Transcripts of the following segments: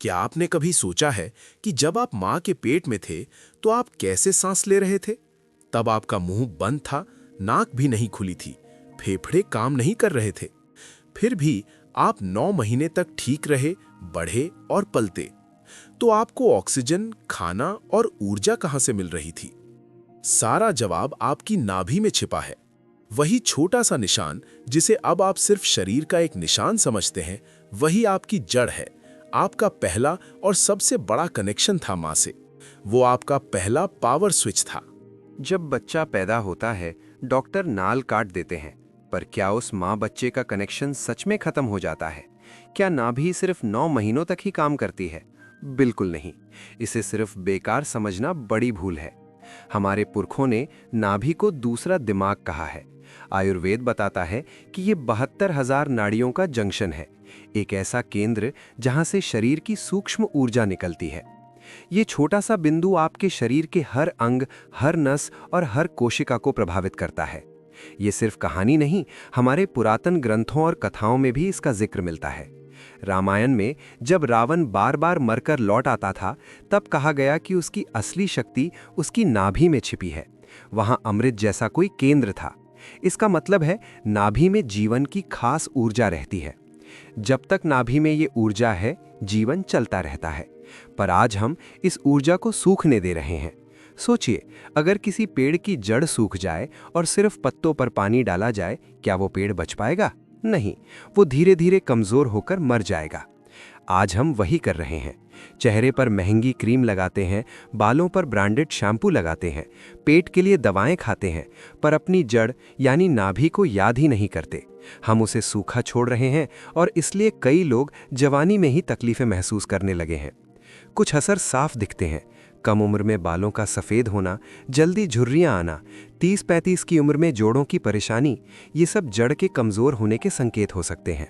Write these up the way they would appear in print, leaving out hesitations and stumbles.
क्या आपने कभी सोचा है कि जब आप माँ के पेट में थे तो आप कैसे सांस ले रहे थे? तब आपका मुंह बंद था, नाक भी नहीं खुली थी, फेफड़े काम नहीं कर रहे थे। फिर भी आप 9 महीने तक ठीक रहे, बढ़े और पलते। तो आपको ऑक्सीजन, खाना और ऊर्जा कहां से मिल रही थी? सारा जवाब आपकी नाभि में छिपा है। वही छोटा सा निशान जिसे अब आप सिर्फ शरीर का एक निशान समझते हैं, वही आपकी जड़ है। आपका पहला और सबसे बड़ा कनेक्शन था माँ से। वो आपका पहला पावर स्विच था। जब बच्चा पैदा होता है, डॉक्टर नाल काट देते हैं, पर क्या उस माँ बच्चे का कनेक्शन सच में खत्म हो जाता है? क्या नाभि सिर्फ 9 महीनों तक ही काम करती है? बिल्कुल नहीं। इसे सिर्फ बेकार समझना बड़ी भूल है। हमारे पुरखों ने नाभि को दूसरा दिमाग कहा है। आयुर्वेद बताता है कि ये 72,000 नाड़ियों का जंक्शन है, एक ऐसा केंद्र जहां से शरीर की सूक्ष्म ऊर्जा निकलती है। ये छोटा सा बिंदु आपके शरीर के हर अंग, हर नस और हर कोशिका को प्रभावित करता है। ये सिर्फ कहानी नहीं, हमारे पुरातन ग्रंथों और कथाओं में भी इसका जिक्र मिलता है। रामायण में जब रावण बार बार मरकर लौट आता था, तब कहा गया कि उसकी असली शक्ति उसकी नाभि में छिपी है। वहां अमृत जैसा कोई केंद्र था। इसका मतलब है नाभि में जीवन की खास ऊर्जा रहती है। जब तक नाभि में ये ऊर्जा है, जीवन चलता रहता है। पर आज हम इस ऊर्जा को सूखने दे रहे हैं। सोचिए, अगर किसी पेड़ की जड़ सूख जाए और सिर्फ पत्तों पर पानी डाला जाए, क्या वो पेड़ बच पाएगा? नहीं, वो धीरे धीरे कमजोर होकर मर जाएगा। आज हम वही कर रहे हैं। चेहरे पर महंगी क्रीम लगाते हैं, बालों पर ब्रांडेड शैम्पू लगाते हैं, पेट के लिए दवाएं खाते हैं, पर अपनी जड़ यानी नाभि को याद ही नहीं करते। हम उसे सूखा छोड़ रहे हैं और इसलिए कई लोग जवानी में ही तकलीफें महसूस करने लगे हैं। कुछ असर साफ दिखते हैं। कम उम्र में बालों का सफ़ेद होना, जल्दी झुर्रियां आना, 30-35 की उम्र में जोड़ों की परेशानी, ये सब जड़ के कमज़ोर होने के संकेत हो सकते हैं।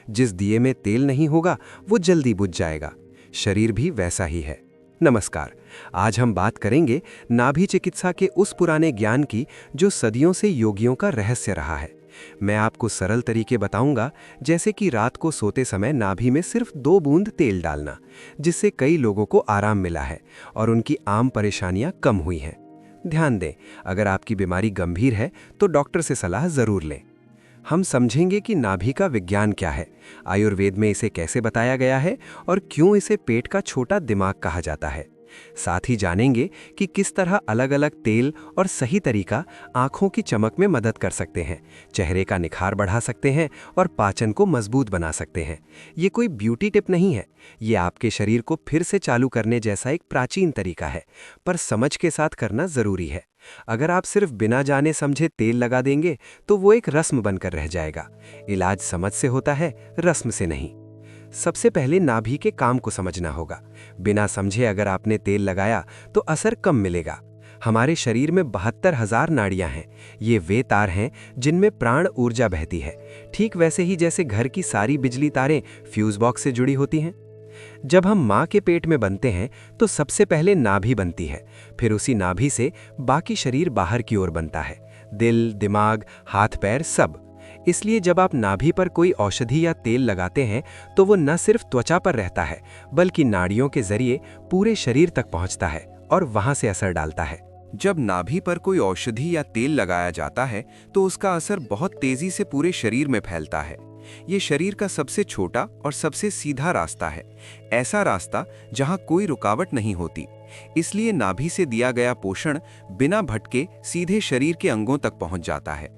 जिस दिए में तेल नहीं होगा, वो जल्दी बुझ जाएगा। शरीर भी वैसा ही है। नमस्कार, आज हम बात करेंगे नाभि चिकित्सा के उस पुराने ज्ञान की जो सदियों से योगियों का रहस्य रहा है। मैं आपको सरल तरीके बताऊंगा, जैसे कि रात को सोते समय नाभि में सिर्फ 2 बूंद तेल डालना, जिससे कई लोगों को आराम मिला है और उनकी आम परेशानियां कम हुई हैं। ध्यान दें, अगर आपकी बीमारी गंभीर है तो डॉक्टर से सलाह जरूर लें। हम समझेंगे कि नाभि का विज्ञान क्या है, आयुर्वेद में इसे कैसे बताया गया है और क्यों इसे पेट का छोटा दिमाग कहा जाता है। साथ ही जानेंगे कि किस तरह अलग अलग तेल और सही तरीका आंखों की चमक में मदद कर सकते हैं, चेहरे का निखार बढ़ा सकते हैं और पाचन को मजबूत बना सकते हैं। ये कोई ब्यूटी टिप नहीं है, ये आपके शरीर को फिर से चालू करने जैसा एक प्राचीन तरीका है, पर समझ के साथ करना जरूरी है। अगर आप सिर्फ बिना जाने समझे तेल लगा देंगे तो वो एक रस्म बनकर रह जाएगा। इलाज समझ से होता है, रस्म से नहीं। सबसे पहले नाभि के काम को समझना होगा। बिना समझे अगर आपने तेल लगाया तो असर कम मिलेगा। हमारे शरीर में 72,000 नाड़ियां हैं। ये वे तार हैं जिनमें प्राण ऊर्जा बहती है, ठीक वैसे ही जैसे घर की सारी बिजली तारें फ्यूज बॉक्स से जुड़ी होती हैं। जब हम माँ के पेट में बनते हैं तो सबसे पहले नाभि बनती है, फिर उसी नाभि से बाकी शरीर बाहर की ओर बनता है, दिल, दिमाग, हाथ पैर सब। इसलिए जब आप नाभि पर कोई औषधि या तेल लगाते हैं तो वो न सिर्फ त्वचा पर रहता है, बल्कि नाड़ियों के जरिए पूरे शरीर तक पहुंचता है और वहां से असर डालता है। जब नाभि पर कोई औषधि या तेल लगाया जाता है तो उसका असर बहुत तेजी से पूरे शरीर में फैलता है। ये शरीर का सबसे छोटा और सबसे सीधा रास्ता है, ऐसा रास्ता जहां कोई रुकावट नहीं होती। इसलिए नाभि से दिया गया पोषण बिना भटके सीधे शरीर के अंगों तक पहुंच जाता है।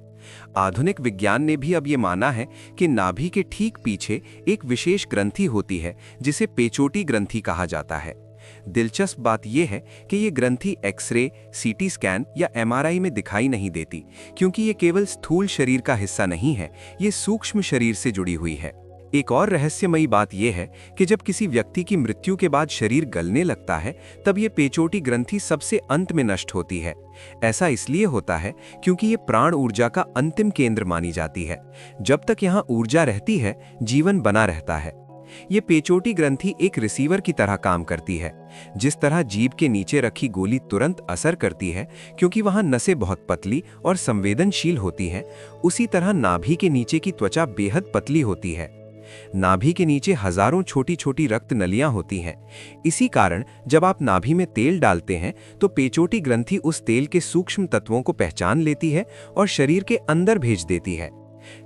आधुनिक विज्ञान ने भी अब ये माना है कि नाभि के ठीक पीछे एक विशेष ग्रंथि होती है जिसे पेचोटी ग्रंथि कहा जाता है। दिलचस्प बात यह है कि ये ग्रंथि एक्सरे, सीटी स्कैन या एमआरआई में दिखाई नहीं देती, क्योंकि ये केवल स्थूल शरीर का हिस्सा नहीं है, ये सूक्ष्म शरीर से जुड़ी हुई है। एक और रहस्यमयी बात यह है कि जब किसी व्यक्ति की मृत्यु के बाद शरीर गलने लगता है, तब ये पेचोटी ग्रंथि सबसे अंत में नष्ट होती है। ऐसा इसलिए होता है क्योंकि ये प्राण ऊर्जा का अंतिम केंद्र मानी जाती है। जब तक यहाँ ऊर्जा रहती है, जीवन बना रहता है। ये पेचोटी ग्रंथि एक रिसीवर की तरह काम करती है। जिस तरह जीभ के नीचे रखी गोली तुरंत असर करती है क्योंकि वहां नसें बहुत पतली और संवेदनशील होती हैं, उसी तरह नाभि के नीचे की त्वचा बेहद पतली होती है। नाभि के नीचे हजारों छोटी छोटी रक्त नलियां होती हैं। इसी कारण जब आप नाभि में तेल डालते हैं तो पेचोटी ग्रंथि उस तेल के सूक्ष्म तत्वों को पहचान लेती है और शरीर के अंदर भेज देती है।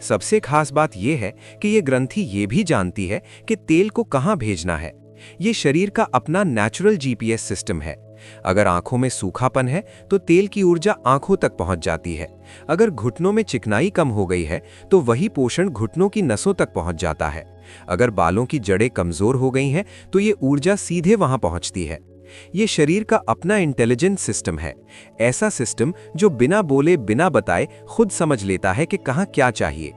सबसे खास बात यह है कि ये ग्रंथि ये भी जानती है कि तेल को कहां भेजना है। ये शरीर का अपना नेचुरल जीपीएस सिस्टम है। अगर आंखों में सूखापन है तो तेल की ऊर्जा आंखों तक पहुंच जाती है। अगर घुटनों में चिकनाई कम हो गई है तो वही पोषण घुटनों की नसों तक पहुंच जाता है। अगर बालों की जड़ें कमजोर हो गई हैं तो ये ऊर्जा सीधे वहां पहुंचती है। ये शरीर का अपना इंटेलिजेंस सिस्टम है, ऐसा सिस्टम जो बिना बोले बिना बताए खुद समझ लेता है कि कहां क्या चाहिए।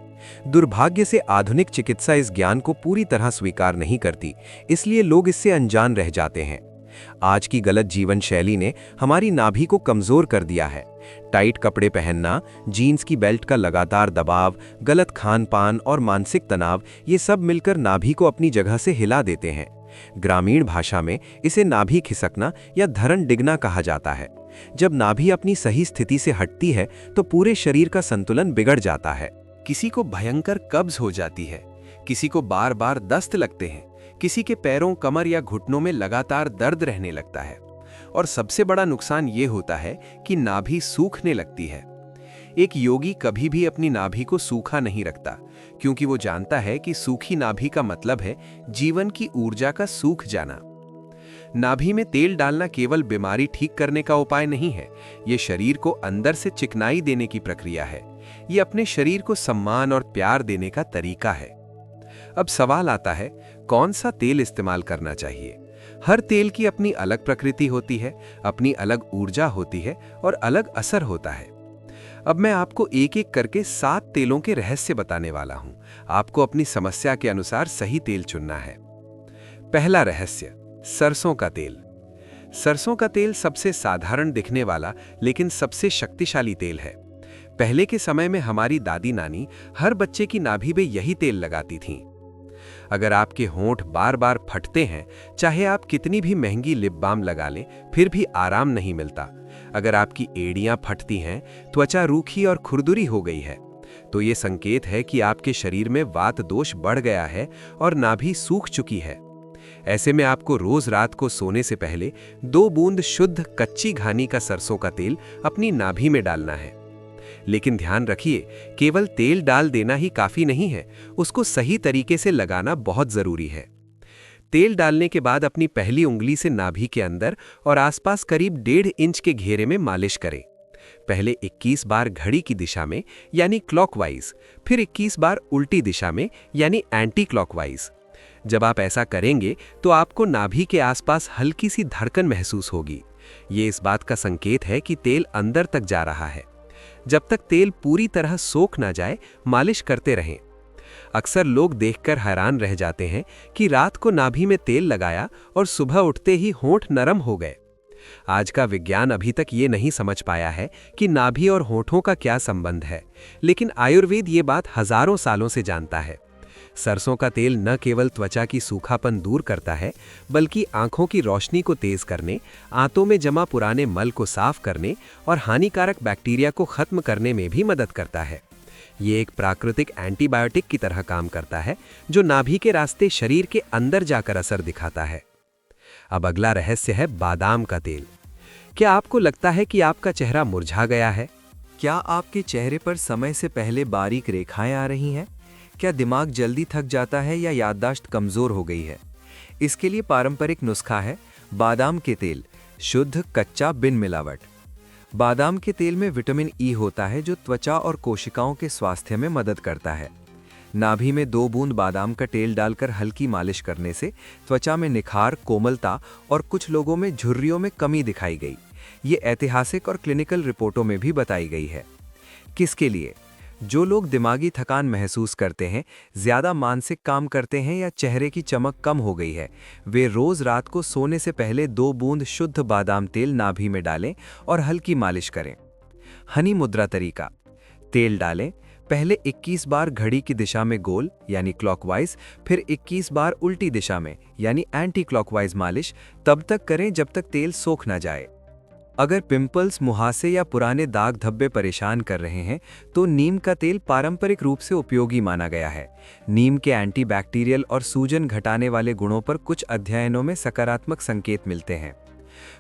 दुर्भाग्य से आधुनिक चिकित्सा इस ज्ञान को पूरी तरह स्वीकार नहीं करती, इसलिए लोग इससे अनजान रह जाते हैं। आज की गलत जीवन शैली ने हमारी नाभि को कमजोर कर दिया है। टाइट कपड़े पहनना, जीन्स की बेल्ट का लगातार दबाव, गलत खान पान और मानसिक तनाव, ये सब मिलकर नाभि को अपनी जगह से हिला देते हैं। ग्रामीण भाषा में इसे नाभि खिसकना या धरण डिगना कहा जाता है। जब नाभि अपनी सही स्थिति से हटती है तो पूरे शरीर का संतुलन बिगड़ जाता है। किसी को भयंकर कब्ज हो जाती है, किसी को बार बार दस्त लगते हैं, किसी के पैरों, कमर या घुटनों में लगातार दर्द रहने लगता है। और सबसे बड़ा नुकसान ये होता है कि नाभि सूखने लगती है। एक योगी कभी भी अपनी नाभि को सूखा नहीं रखता, क्योंकि वो जानता है कि सूखी नाभि का मतलब है जीवन की ऊर्जा का सूख जाना। नाभि में तेल डालना केवल बीमारी ठीक करने का उपाय नहीं है, ये शरीर को अंदर से चिकनाई देने की प्रक्रिया है। ये अपने शरीर को सम्मान और प्यार देने का तरीका है। अब सवाल आता है, कौन सा तेल इस्तेमाल करना चाहिए? हर तेल की अपनी अलग प्रकृति होती है, अपनी अलग ऊर्जा होती है और अलग असर होता है। अब मैं आपको एक एक करके 7 तेलों के रहस्य बताने वाला हूं। आपको अपनी समस्या के अनुसार सही तेल चुनना है। पहला रहस्य, सरसों का तेल। सरसों का तेल सबसे साधारण दिखने वाला लेकिन सबसे शक्तिशाली तेल है। पहले के समय में हमारी दादी नानी हर बच्चे की नाभि में यही तेल लगाती थीं। अगर आपके होंठ बार बार फटते हैं, चाहे आप कितनी भी महंगी लिप बाम लगा लें, फिर भी आराम नहीं मिलता। अगर आपकी एड़ियां फटती हैं, त्वचा रूखी और खुरदुरी हो गई है, तो ये संकेत है कि आपके शरीर में वात दोष बढ़ गया है और नाभि सूख चुकी है। ऐसे में आपको रोज रात को सोने से पहले 2 बूंद शुद्ध कच्ची घानी का सरसों का तेल अपनी नाभि में डालना है। लेकिन ध्यान रखिए, केवल तेल डाल देना ही काफी नहीं है, उसको सही तरीके से लगाना बहुत जरूरी है। तेल डालने के बाद अपनी पहली उंगली से नाभि के अंदर और आसपास करीब 1.5 इंच के घेरे में मालिश करें। पहले 21 बार घड़ी की दिशा में यानी क्लॉकवाइज, फिर 21 बार उल्टी दिशा में यानी एंटी क्लॉकवाइज। जब आप ऐसा करेंगे तो आपको नाभि के आसपास हल्की सी धड़कन महसूस होगी। ये इस बात का संकेत है कि तेल अंदर तक जा रहा है। जब तक तेल पूरी तरह सोख ना जाए, मालिश करते रहें। अक्सर लोग देखकर हैरान रह जाते हैं कि रात को नाभि में तेल लगाया और सुबह उठते ही होंठ नरम हो गए। आज का विज्ञान अभी तक ये नहीं समझ पाया है कि नाभि और होंठों का क्या संबंध है, लेकिन आयुर्वेद ये बात हजारों सालों से जानता है। सरसों का तेल न केवल त्वचा की सूखापन दूर करता है, बल्कि आंखों की रोशनी को तेज करने, आंतों में जमा पुराने मल को साफ करने और हानिकारक बैक्टीरिया को खत्म करने में भी मदद करता है। ये एक प्राकृतिक एंटीबायोटिक की तरह काम करता है, जो नाभि के रास्ते शरीर के अंदर जाकर असर दिखाता है। अब अगला रहस्य है बादाम का तेल। क्या आपको लगता है कि आपका चेहरा मुरझा गया है? क्या आपके चेहरे पर समय से पहले बारीक रेखाएं आ रही हैं? क्या दिमाग जल्दी थक जाता है या याददाश्त कमजोर हो गई है? इसके लिए पारंपरिक नुस्खा है बादाम के तेल, शुद्ध कच्चा बिन मिलावट। बादाम के तेल में विटामिन ई होता है, जो त्वचा और कोशिकाओं के स्वास्थ्य में मदद करता है। नाभि में 2 बूंद बादाम का तेल डालकर हल्की मालिश करने से त्वचा में निखार, कोमलता और कुछ लोगों में झुर्रियों में कमी दिखाई गई। ये ऐतिहासिक और क्लिनिकल रिपोर्टों में भी बताई गई है। किसके लिए? जो लोग दिमागी थकान महसूस करते हैं, ज्यादा मानसिक काम करते हैं या चेहरे की चमक कम हो गई है, वे रोज रात को सोने से पहले 2 बूंद शुद्ध बादाम तेल नाभि में डालें और हल्की मालिश करें। हनी मुद्रा तरीका। तेल डालें, पहले 21 बार घड़ी की दिशा में गोल यानी क्लॉकवाइज, फिर 21 बार उल्टी दिशा में यानी एंटी क्लॉकवाइज मालिश तब तक करें जब तक तेल सोख ना जाए। अगर पिंपल्स, मुहासे या पुराने दाग धब्बे परेशान कर रहे हैं तो नीम का तेल पारंपरिक रूप से उपयोगी माना गया है। नीम के एंटीबैक्टीरियल और सूजन घटाने वाले गुणों पर कुछ अध्ययनों में सकारात्मक संकेत मिलते हैं।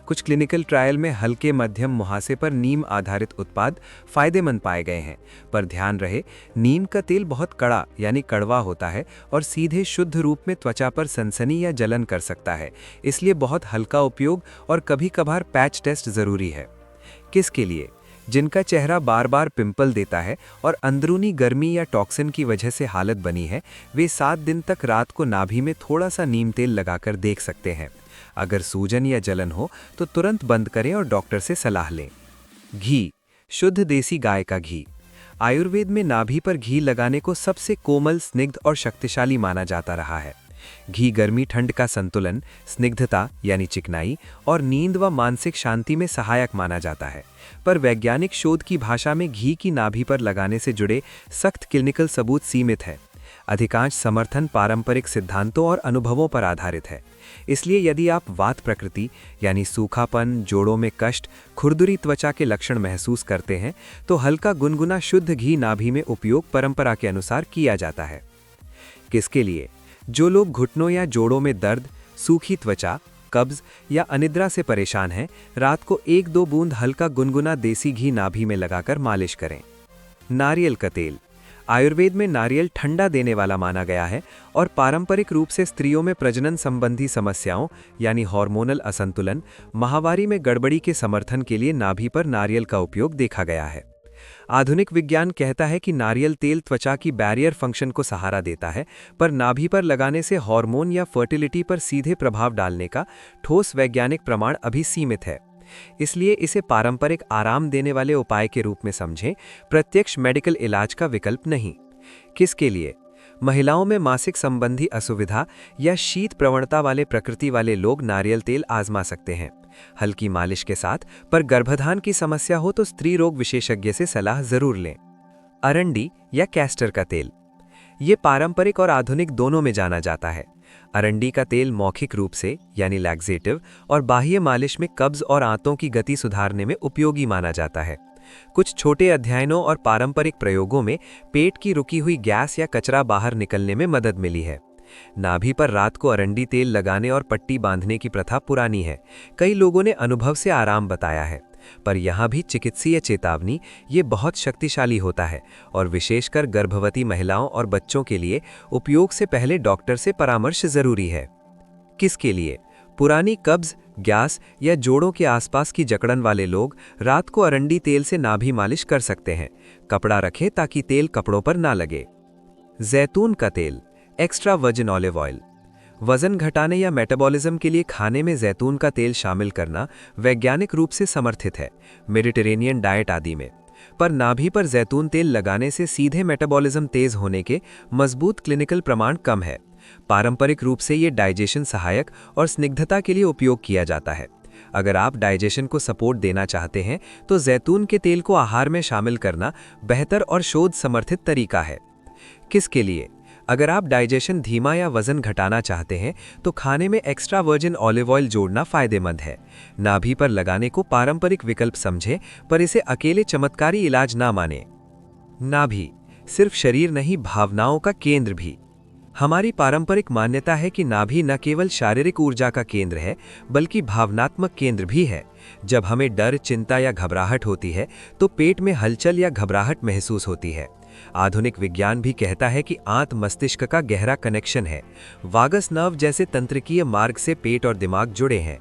कुछ क्लिनिकल ट्रायल में हल्के मध्यम मुहासे पर नीम आधारित उत्पाद फायदेमंद पाए गए हैं, पर ध्यान रहे नीम का तेल बहुत कड़ा यानी कड़वा होता है और सीधे शुद्ध रूप में त्वचा पर सनसनी या जलन कर सकता है, इसलिए बहुत हल्का उपयोग और कभी कभार पैच टेस्ट जरूरी है। किसके लिए? जिनका चेहरा बार बार पिंपल देता है और अंदरूनी गर्मी या टॉक्सिन की वजह से हालत बनी है, वे 7 दिन तक रात को नाभि में थोड़ा सा नीम तेल लगाकर देख सकते हैं। अगर सूजन या जलन हो तो तुरंत बंद करें और डॉक्टर से सलाह लें। घी, शुद्ध देसी गाय का घी। आयुर्वेद में नाभि पर घी लगाने को सबसे कोमल, स्निग्ध और शक्तिशाली माना जाता रहा है। घी गर्मी ठंड का संतुलन, स्निग्धता यानी चिकनाई और नींद व मानसिक शांति में सहायक माना जाता है। पर वैज्ञानिक शोध की भाषा में घी की नाभि पर लगाने से जुड़े सख्त क्लिनिकल सबूत सीमित है। अधिकांश समर्थन पारंपरिक सिद्धांतों और अनुभवों पर आधारित है। इसलिए यदि आप वात प्रकृति यानी सूखापन, जोड़ों में कष्ट, खुरदुरी त्वचा के लक्षण महसूस करते हैं तो हल्का गुनगुना शुद्ध घी नाभि में उपयोग परंपरा के अनुसार किया जाता है। किसके लिए? जो लोग घुटनों या जोड़ों में दर्द, सूखी त्वचा, कब्ज या अनिद्रा से परेशान हैं, रात को 1-2 बूंद हल्का गुनगुना देसी घी नाभि में लगाकर मालिश करें। नारियल का तेल। आयुर्वेद में नारियल ठंडा देने वाला माना गया है और पारंपरिक रूप से स्त्रियों में प्रजनन संबंधी समस्याओं यानी हार्मोनल असंतुलन, माहवारी में गड़बड़ी के समर्थन के लिए नाभि पर नारियल का उपयोग देखा गया है। आधुनिक विज्ञान कहता है कि नारियल तेल त्वचा की बैरियर फंक्शन को सहारा देता है, पर नाभि पर लगाने से हार्मोन या फर्टिलिटी पर सीधे प्रभाव डालने का ठोस वैज्ञानिक प्रमाण अभी सीमित है। इसलिए इसे पारंपरिक आराम देने वाले उपाय के रूप में समझें, प्रत्यक्ष मेडिकल इलाज का विकल्प नहीं। किसके लिए? महिलाओं में मासिक संबंधी असुविधा या शीत प्रवणता वाले प्रकृति वाले लोग नारियल तेल आजमा सकते हैं, हल्की मालिश के साथ। पर गर्भाधान की समस्या हो तो स्त्री रोग विशेषज्ञ से सलाह जरूर लें। अरंडी या कैस्टर का तेल। ये पारंपरिक और आधुनिक दोनों में जाना जाता है। अरंडी का तेल मौखिक रूप से यानी लैक्सेटिव और बाह्य मालिश में कब्ज और आंतों की गति सुधारने में उपयोगी माना जाता है। कुछ छोटे अध्ययनों और पारंपरिक प्रयोगों में पेट की रुकी हुई गैस या कचरा बाहर निकलने में मदद मिली है। नाभि पर रात को अरंडी तेल लगाने और पट्टी बांधने की प्रथा पुरानी है। कई लोगों ने अनुभव से आराम बताया है, पर यहाँ भी चिकित्सीय चेतावनी, ये बहुत शक्तिशाली होता है और विशेषकर गर्भवती महिलाओं और बच्चों के लिए उपयोग से पहले डॉक्टर से परामर्श जरूरी है। किसके लिए? पुरानी कब्ज, गैस या जोड़ों के आसपास की जकड़न वाले लोग रात को अरंडी तेल से नाभि मालिश कर सकते हैं। कपड़ा रखें ताकि तेल कपड़ों पर ना लगे। जैतून का तेल, एक्स्ट्रा वर्जिन ऑलिव ऑयल। वजन घटाने या मेटाबॉलिज्म के लिए खाने में जैतून का तेल शामिल करना वैज्ञानिक रूप से समर्थित है, मेडिटेरेनियन डाइट आदि में। पर नाभि पर जैतून तेल लगाने से सीधे मेटाबॉलिज्म तेज होने के मजबूत क्लिनिकल प्रमाण कम है। पारंपरिक रूप से ये डाइजेशन सहायक और स्निग्धता के लिए उपयोग किया जाता है। अगर आप डाइजेशन को सपोर्ट देना चाहते हैं तो जैतून के तेल को आहार में शामिल करना बेहतर और शोध समर्थित तरीका है। किसके लिए? अगर आप डाइजेशन धीमा या वजन घटाना चाहते हैं तो खाने में एक्स्ट्रा वर्जिन ऑलिव ऑयल जोड़ना फायदेमंद है। नाभि पर लगाने को पारंपरिक विकल्प समझें, पर इसे अकेले चमत्कारी इलाज ना माने। नाभि सिर्फ शरीर नहीं, भावनाओं का केंद्र भी। हमारी पारंपरिक मान्यता है कि नाभि न केवल शारीरिक ऊर्जा का केंद्र है, बल्कि भावनात्मक केंद्र भी है। जब हमें डर, चिंता या घबराहट होती है तो पेट में हलचल या घबराहट महसूस होती है। आधुनिक विज्ञान भी कहता है कि आंत मस्तिष्क का गहरा कनेक्शन है। वागस नर्व जैसे तंत्रिकीय मार्ग से पेट और दिमाग जुड़े हैं।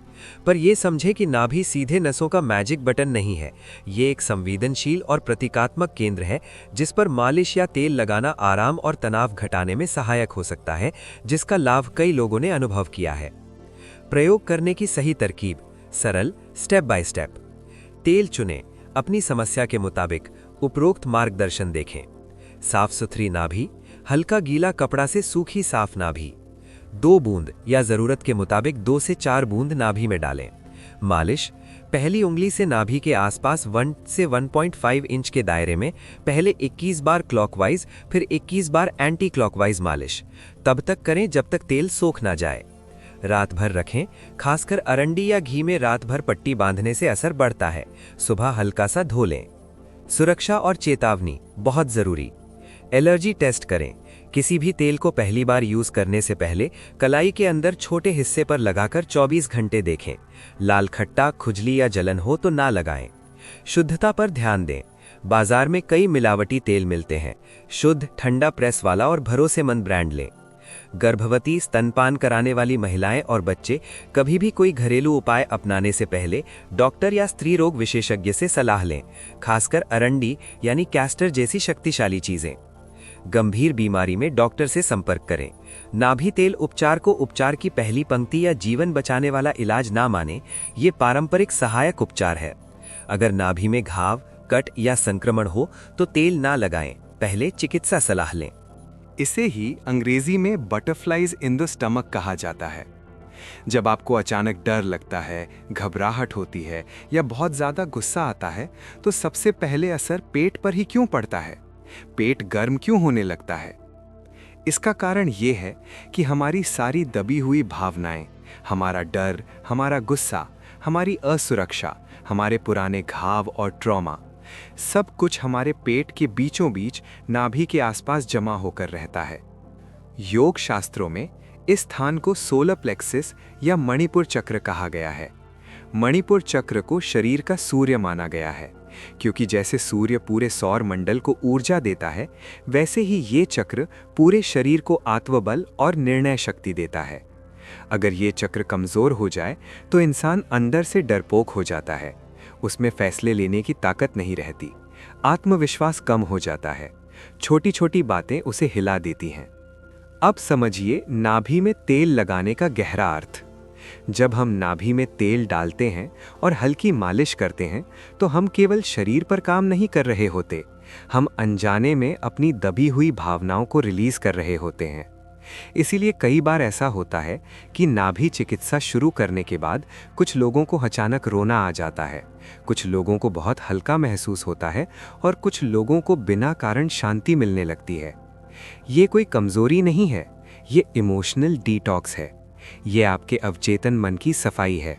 पर यह समझे कि नाभि सीधे नसों का मैजिक बटन नहीं है। ये एक संवेदनशील और प्रतीकात्मक केंद्र है जिस पर मालिश या तेल लगाना आराम और तनाव घटाने में सहायक हो सकता है, जिसका लाभ कई लोगों ने अनुभव किया है। प्रयोग करने की सही तरकीब, सरल, स्टेप बाय स्टेप। तेल चुनें, अपनी समस्या के मुताबिक उपरोक्त मार्गदर्शन देखें। साफ सुथरी नाभि, हल्का गीला कपड़ा से सूखी साफ नाभि। 2 बूंद या जरूरत के मुताबिक 2 से 4 बूंद नाभि में डालें। मालिश, पहली उंगली से नाभि के आसपास 1 से 1.5 इंच के दायरे में पहले 21 बार क्लॉकवाइज, फिर 21 बार एंटी क्लॉकवाइज मालिश। तब तक करें जब तक तेल सोख ना जाए। रात भर रखें, खासकर अरंडी या घी में रात भर पट्टी बांधने से असर बढ़ता है। सुबह हल्का सा धो लें। सुरक्षा और चेतावनी बहुत जरूरी। एलर्जी टेस्ट करें। किसी भी तेल को पहली बार यूज करने से पहले कलाई के अंदर छोटे हिस्से पर लगाकर 24 घंटे देखें। लाल खट्टा, खुजली या जलन हो तो ना लगाएं। शुद्धता पर ध्यान दें। बाजार में कई मिलावटी तेल मिलते हैं। शुद्ध, ठंडा प्रेस वाला और भरोसेमंद ब्रांड लें। गर्भवती, स्तनपान कराने वाली महिलाएं और बच्चे कभी भी कोई घरेलू उपाय अपनाने से पहले डॉक्टर या स्त्री रोग विशेषज्ञ से सलाह लें, खासकर अरंडी यानी कैस्टर जैसी शक्तिशाली चीजें। गंभीर बीमारी में डॉक्टर से संपर्क करें। नाभि तेल उपचार को उपचार की पहली पंक्ति या जीवन बचाने वाला इलाज ना माने, ये पारंपरिक सहायक उपचार है। अगर नाभि में घाव, कट या संक्रमण हो तो तेल ना लगाएं, पहले चिकित्सा सलाह लें। इसे ही अंग्रेजी में बटरफ्लाइज इन द स्टमक कहा जाता है। जब आपको अचानक डर लगता है, घबराहट होती है या बहुत ज़्यादा गुस्सा आता है, तो सबसे पहले असर पेट पर ही क्यों पड़ता है? पेट गर्म क्यों होने लगता है? इसका कारण ये है कि हमारी सारी दबी हुई भावनाएं, हमारा डर, हमारा गुस्सा, हमारी असुरक्षा, हमारे पुराने घाव और ट्रॉमा, सब कुछ हमारे पेट के बीचों बीच नाभि के आसपास जमा होकर रहता है। योग शास्त्रों में इस स्थान को सोलर प्लेक्सिस या मणिपुर चक्र कहा गया है। मणिपुर चक्र को शरीर का सूर्य माना गया है, क्योंकि जैसे सूर्य पूरे सौर मंडल को ऊर्जा देता है, वैसे ही ये चक्र पूरे शरीर को आत्मबल और निर्णय शक्ति देता है। अगर ये चक्र कमजोर हो जाए तो इंसान अंदर से डरपोक हो जाता है, उसमें फैसले लेने की ताकत नहीं रहती, आत्मविश्वास कम हो जाता है, छोटी छोटी बातें उसे हिला देती हैं। अब समझिए नाभि में तेल लगाने का गहरा अर्थ। जब हम नाभि में तेल डालते हैं और हल्की मालिश करते हैं, तो हम केवल शरीर पर काम नहीं कर रहे होते, हम अनजाने में अपनी दबी हुई भावनाओं को रिलीज कर रहे होते हैं। इसीलिए कई बार ऐसा होता है कि नाभि चिकित्सा शुरू करने के बाद कुछ लोगों को अचानक रोना आ जाता है, कुछ लोगों को बहुत हल्का महसूस होता है और कुछ लोगों को बिना कारण शांति मिलने लगती है। ये कोई कमजोरी नहीं है, ये इमोशनल डिटॉक्स है। ये आपके अवचेतन मन की सफाई है।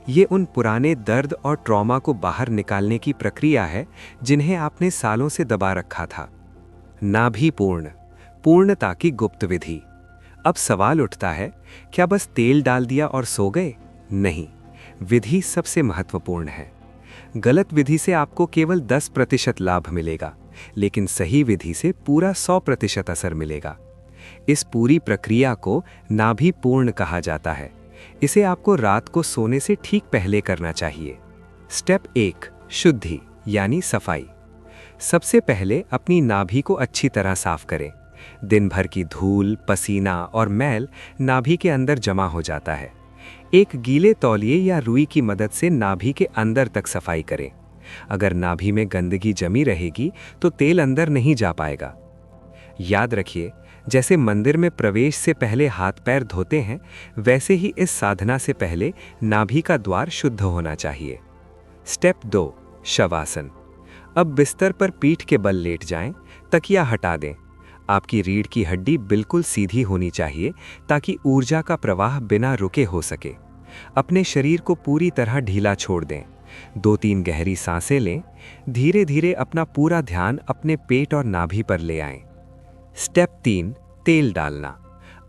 ये उन पुराने दर्द और ट्रॉमा को बाहर निकालने की प्रक्रिया है जिन्हें आपने सालों से दबा रखा था। नाभि पूर्णता की गुप्त विधि। अब सवाल उठता है, क्या बस तेल डाल दिया और सो गए? नहीं, विधि सबसे महत्वपूर्ण है। गलत विधि से आपको केवल 10% लाभ मिलेगा, लेकिन सही विधि से पूरा 100% असर मिलेगा। इस पूरी प्रक्रिया को नाभि पूर्ण कहा जाता है। इसे आपको रात को सोने से ठीक पहले करना चाहिए। स्टेप 1, शुद्धि यानी सफाई। सबसे पहले अपनी नाभि को अच्छी तरह साफ करें। दिन भर की धूल, पसीना और मैल नाभि के अंदर जमा हो जाता है। एक गीले तौलिए या रुई की मदद से नाभि के अंदर तक सफाई करें। अगर नाभि में गंदगी जमी रहेगी तो तेल अंदर नहीं जा पाएगा। याद रखिए, जैसे मंदिर में प्रवेश से पहले हाथ पैर धोते हैं, वैसे ही इस साधना से पहले नाभि का द्वार शुद्ध होना चाहिए। स्टेप 2, शवासन। अब बिस्तर पर पीठ के बल लेट जाएं, तकिया हटा दें। आपकी रीढ़ की हड्डी बिल्कुल सीधी होनी चाहिए ताकि ऊर्जा का प्रवाह बिना रुके हो सके। अपने शरीर को पूरी तरह ढीला छोड़ दें। 2-3 गहरी सांसें लें। धीरे धीरे अपना पूरा ध्यान अपने पेट और नाभि पर ले आएं। स्टेप 3, तेल डालना।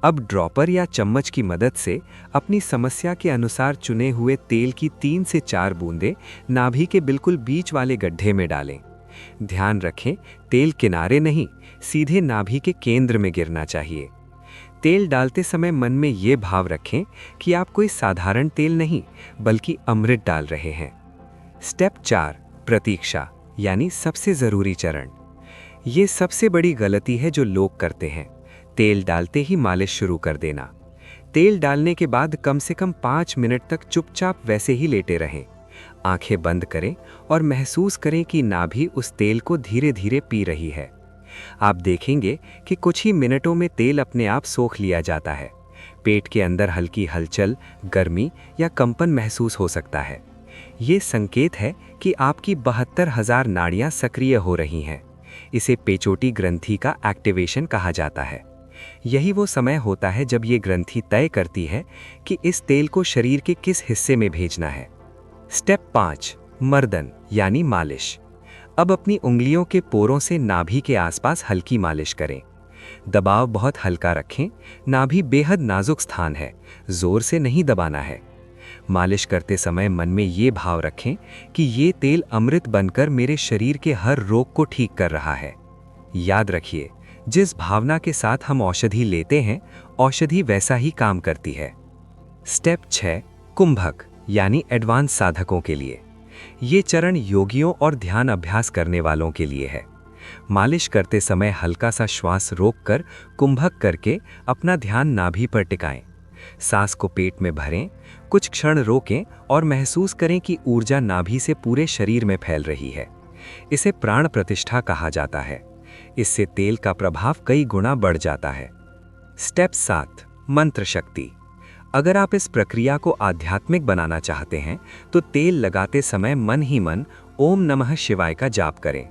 अब ड्रॉपर या चम्मच की मदद से अपनी समस्या के अनुसार चुने हुए तेल की 3 से 4 बूंदें नाभि के बिल्कुल बीच वाले गड्ढे में डालें। ध्यान रखें, तेल किनारे नहीं, सीधे नाभि के केंद्र में गिरना चाहिए। तेल डालते समय मन में ये भाव रखें कि आप कोई साधारण तेल नहीं, बल्कि अमृत डाल रहे हैं। स्टेप 4, प्रतीक्षा यानी सबसे जरूरी चरण। ये सबसे बड़ी गलती है जो लोग करते हैं। तेल डालते ही मालिश शुरू कर देना। तेल डालने के बाद कम से कम 5 मिनट तक चुपचाप वैसे ही लेटे रहें। आंखें बंद करें और महसूस करें कि नाभि उस तेल को धीरे धीरे पी रही है। आप देखेंगे कि कुछ ही मिनटों में तेल अपने आप सोख लिया जाता है। पेट के अंदर हल्की हलचल, गर्मी या कंपन महसूस हो सकता है। ये संकेत है कि आपकी 72,000 नाड़ियां सक्रिय हो रही हैं। इसे पेचोटी ग्रंथि का एक्टिवेशन कहा जाता है। यही वो समय होता है जब ये ग्रंथि तय करती है कि इस तेल को शरीर के किस हिस्से में भेजना है। स्टेप 5, मर्दन यानी मालिश। अब अपनी उंगलियों के पोरों से नाभि के आसपास हल्की मालिश करें। दबाव बहुत हल्का रखें, नाभि बेहद नाजुक स्थान है, जोर से नहीं दबाना है। मालिश करते समय मन में ये भाव रखें कि ये तेल अमृत बनकर मेरे शरीर के हर रोग को ठीक कर रहा है। याद रखिए, जिस भावना के साथ हम औषधि लेते हैं, औषधि वैसा ही काम करती है। स्टेप 6, कुंभक यानी एडवांस साधकों के लिए। ये चरण योगियों और ध्यान अभ्यास करने वालों के लिए है। मालिश करते समय हल्का सा श्वास रोककर कुंभक करके अपना ध्यान नाभि पर टिकाएं। सांस को पेट में भरें, कुछ क्षण रोकें और महसूस करें कि ऊर्जा नाभि से पूरे शरीर में फैल रही है। इसे प्राण प्रतिष्ठा कहा जाता है। इससे तेल का प्रभाव कई गुना बढ़ जाता है। स्टेप 7, मंत्र शक्ति। अगर आप इस प्रक्रिया को आध्यात्मिक बनाना चाहते हैं तो तेल लगाते समय मन ही मन ओम नमः शिवाय का जाप करें।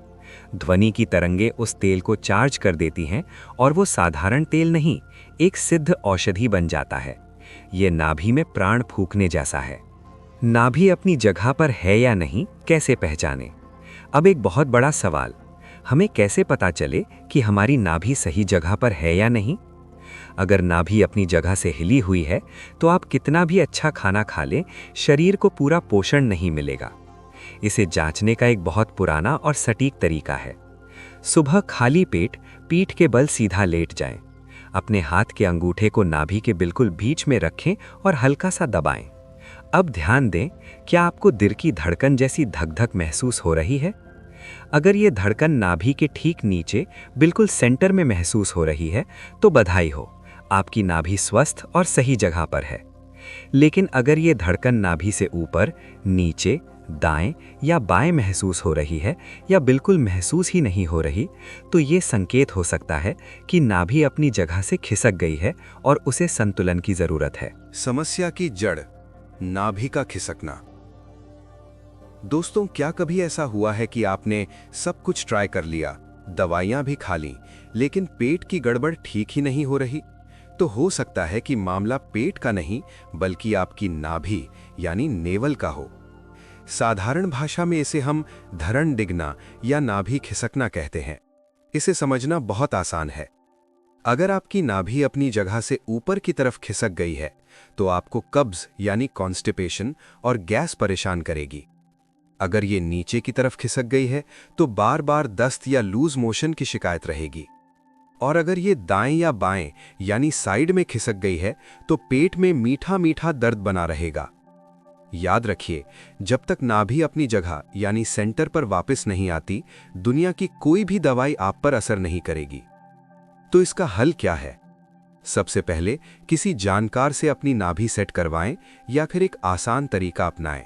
ध्वनि की तरंगें उस तेल को चार्ज कर देती हैं और वो साधारण तेल नहीं, एक सिद्ध औषधि बन जाता है। ये नाभि में प्राण फूंकने जैसा है। नाभि अपनी जगह पर है या नहीं, कैसे पहचानें? अब एक बहुत बड़ा सवाल, हमें कैसे पता चले कि हमारी नाभि सही जगह पर है या नहीं? अगर नाभि अपनी जगह से हिली हुई है तो आप कितना भी अच्छा खाना खा लें, शरीर को पूरा पोषण नहीं मिलेगा। इसे जांचने का एक बहुत पुराना और सटीक तरीका है। सुबह खाली पेट पीठ के बल सीधा लेट जाएं। अपने हाथ के अंगूठे को नाभि के बिल्कुल बीच में रखें और हल्का सा दबाएं। अब ध्यान दें, क्या आपको दिल की धड़कन जैसी धक-धक महसूस हो रही है? अगर ये धड़कन नाभि के ठीक नीचे बिल्कुल सेंटर में महसूस हो रही है तो बधाई हो, आपकी नाभि स्वस्थ और सही जगह पर है। लेकिन अगर ये धड़कन नाभि से ऊपर, नीचे, दाएं या बाएं महसूस हो रही है या बिल्कुल महसूस ही नहीं हो रही, तो ये संकेत हो सकता है कि नाभि अपनी जगह से खिसक गई है और उसे संतुलन की जरूरत है। समस्या की जड़, नाभि का खिसकना। दोस्तों, क्या कभी ऐसा हुआ है कि आपने सब कुछ ट्राई कर लिया, दवाइयां भी खा ली, लेकिन पेट की गड़बड़ ठीक ही नहीं हो रही? तो हो सकता है कि मामला पेट का नहीं बल्कि आपकी नाभि यानी नेवल का हो। साधारण भाषा में इसे हम धरण डिगना या नाभि खिसकना कहते हैं। इसे समझना बहुत आसान है। अगर आपकी नाभि अपनी जगह से ऊपर की तरफ खिसक गई है तो आपको कब्ज यानी कॉन्स्टिपेशन और गैस परेशान करेगी। अगर ये नीचे की तरफ खिसक गई है तो बार बार दस्त या लूज मोशन की शिकायत रहेगी। और अगर ये दाएं या बाएं यानी साइड में खिसक गई है तो पेट में मीठा मीठा दर्द बना रहेगा। याद रखिए, जब तक नाभि अपनी जगह यानी सेंटर पर वापस नहीं आती, दुनिया की कोई भी दवाई आप पर असर नहीं करेगी। तो इसका हल क्या है? सबसे पहले किसी जानकार से अपनी नाभि सेट करवाएं या फिर एक आसान तरीका अपनाएं।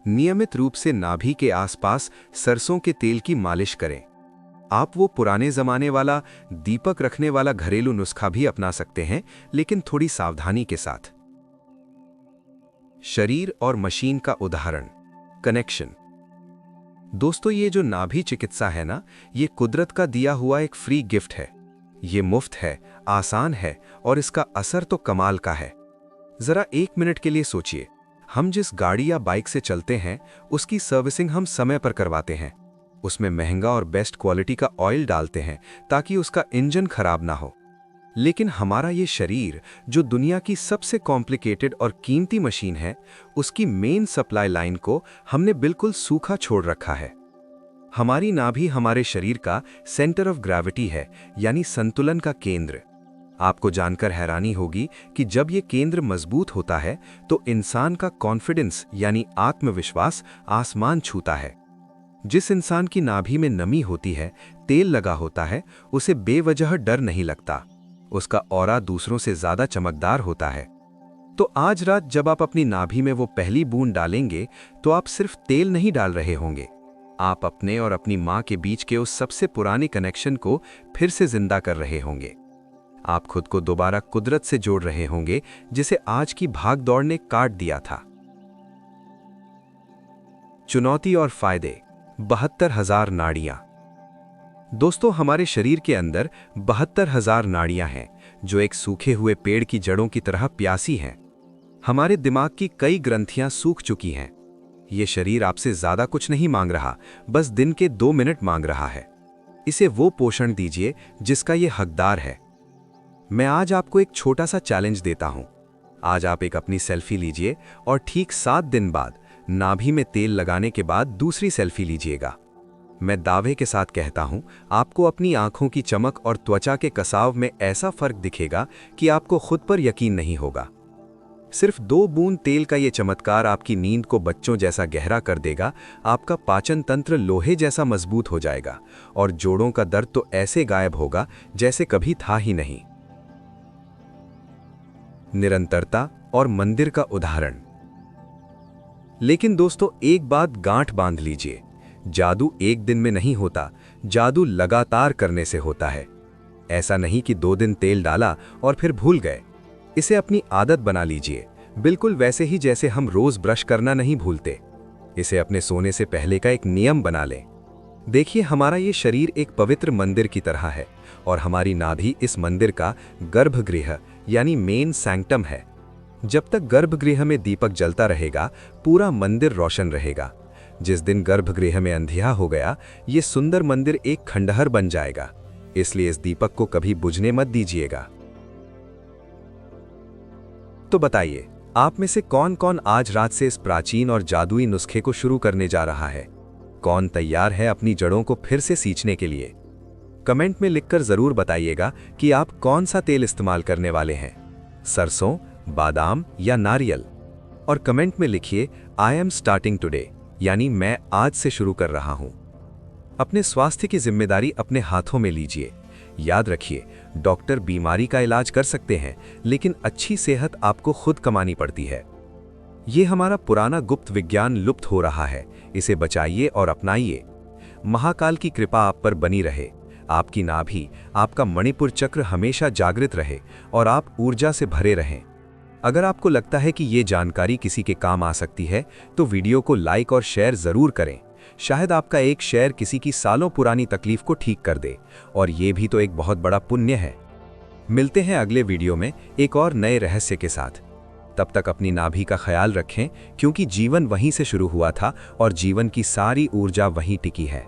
नियमित रूप से नाभि के आसपास सरसों के तेल की मालिश करें। आप वो पुराने जमाने वाला दीपक रखने वाला घरेलू नुस्खा भी अपना सकते हैं, लेकिन थोड़ी सावधानी के साथ। शरीर और मशीन का उदाहरण, कनेक्शन। दोस्तों, ये जो नाभि चिकित्सा है ना, ये कुदरत का दिया हुआ एक फ्री गिफ्ट है। ये मुफ्त है, आसान है और इसका असर तो कमाल का है। जरा 1 मिनट के लिए सोचिए, हम जिस गाड़ी या बाइक से चलते हैं उसकी सर्विसिंग हम समय पर करवाते हैं। उसमें महंगा और बेस्ट क्वालिटी का ऑयल डालते हैं ताकि उसका इंजन खराब ना हो। लेकिन हमारा ये शरीर, जो दुनिया की सबसे कॉम्प्लिकेटेड और कीमती मशीन है, उसकी मेन सप्लाई लाइन को हमने बिल्कुल सूखा छोड़ रखा है। हमारी नाभि हमारे शरीर का सेंटर ऑफ ग्रेविटी है, यानी संतुलन का केंद्र। आपको जानकर हैरानी होगी कि जब ये केंद्र मजबूत होता है तो इंसान का कॉन्फिडेंस यानी आत्मविश्वास आसमान छूता है। जिस इंसान की नाभि में नमी होती है, तेल लगा होता है, उसे बेवजह डर नहीं लगता। उसका ऑरा दूसरों से ज्यादा चमकदार होता है। तो आज रात जब आप अपनी नाभि में वो पहली बूंद डालेंगे तो आप सिर्फ तेल नहीं डाल रहे होंगे, आप अपने और अपनी माँ के बीच के उस सबसे पुराने कनेक्शन को फिर से जिंदा कर रहे होंगे। आप खुद को दोबारा कुदरत से जोड़ रहे होंगे, जिसे आज की भाग दौड़ ने काट दिया था। चुनौती और फायदे, 72,000 नाड़ियां। दोस्तों, हमारे शरीर के अंदर 72,000 नाड़ियां हैं जो एक सूखे हुए पेड़ की जड़ों की तरह प्यासी हैं। हमारे दिमाग की कई ग्रंथियां सूख चुकी हैं। ये शरीर आपसे ज्यादा कुछ नहीं मांग रहा, बस दिन के 2 मिनट मांग रहा है। इसे वो पोषण दीजिए जिसका ये हकदार है। मैं आज आपको एक छोटा सा चैलेंज देता हूं। आज आप एक अपनी सेल्फी लीजिए और ठीक 7 दिन बाद नाभि में तेल लगाने के बाद दूसरी सेल्फी लीजिएगा। मैं दावे के साथ कहता हूं, आपको अपनी आंखों की चमक और त्वचा के कसाव में ऐसा फर्क दिखेगा कि आपको खुद पर यकीन नहीं होगा। सिर्फ 2 बूंद तेल का ये चमत्कार आपकी नींद को बच्चों जैसा गहरा कर देगा, आपका पाचन तंत्र लोहे जैसा मजबूत हो जाएगा और जोड़ों का दर्द तो ऐसे गायब होगा जैसे कभी था ही नहीं। निरंतरता और मंदिर का उदाहरण। लेकिन दोस्तों, एक बात गांठ बांध लीजिए, जादू एक दिन में नहीं होता, जादू लगातार करने से होता है। ऐसा नहीं कि 2 दिन तेल डाला और फिर भूल गए। इसे अपनी आदत बना लीजिए, बिल्कुल वैसे ही जैसे हम रोज ब्रश करना नहीं भूलते। इसे अपने सोने से पहले का एक नियम बना लें। देखिए, हमारा ये शरीर एक पवित्र मंदिर की तरह है और हमारी नाभि इस मंदिर का गर्भगृह यानी मेन सैंक्टम है। जब तक गर्भगृह में दीपक जलता रहेगा, पूरा मंदिर रोशन रहेगा। जिस दिन गर्भगृह में अंधिया हो गया, ये सुंदर मंदिर एक खंडहर बन जाएगा। इसलिए इस दीपक को कभी बुझने मत दीजिएगा। तो बताइए, आप में से कौन कौन आज रात से इस प्राचीन और जादुई नुस्खे को शुरू करने जा रहा है? कौन तैयार है अपनी जड़ों को फिर से सींचने के लिए? कमेंट में लिखकर जरूर बताइएगा कि आप कौन सा तेल इस्तेमाल करने वाले हैं, सरसों, बादाम या नारियल। और कमेंट में लिखिए, आई एम स्टार्टिंग टुडे, यानी मैं आज से शुरू कर रहा हूं। अपने स्वास्थ्य की जिम्मेदारी अपने हाथों में लीजिए। याद रखिए, डॉक्टर बीमारी का इलाज कर सकते हैं, लेकिन अच्छी सेहत आपको खुद कमानी पड़ती है। ये हमारा पुराना गुप्त विज्ञान लुप्त हो रहा है, इसे बचाइए और अपनाइए। महाकाल की कृपा आप पर बनी रहे। आपकी नाभि, आपका मणिपुर चक्र हमेशा जागृत रहे और आप ऊर्जा से भरे रहें। अगर आपको लगता है कि ये जानकारी किसी के काम आ सकती है, तो वीडियो को लाइक और शेयर जरूर करें। शायद आपका एक शेयर किसी की सालों पुरानी तकलीफ को ठीक कर दे, और ये भी तो एक बहुत बड़ा पुण्य है। मिलते हैं अगले वीडियो में एक और नए रहस्य के साथ। तब तक अपनी नाभि का ख्याल रखें, क्योंकि जीवन वहीं से शुरू हुआ था और जीवन की सारी ऊर्जा वहीं टिकी है।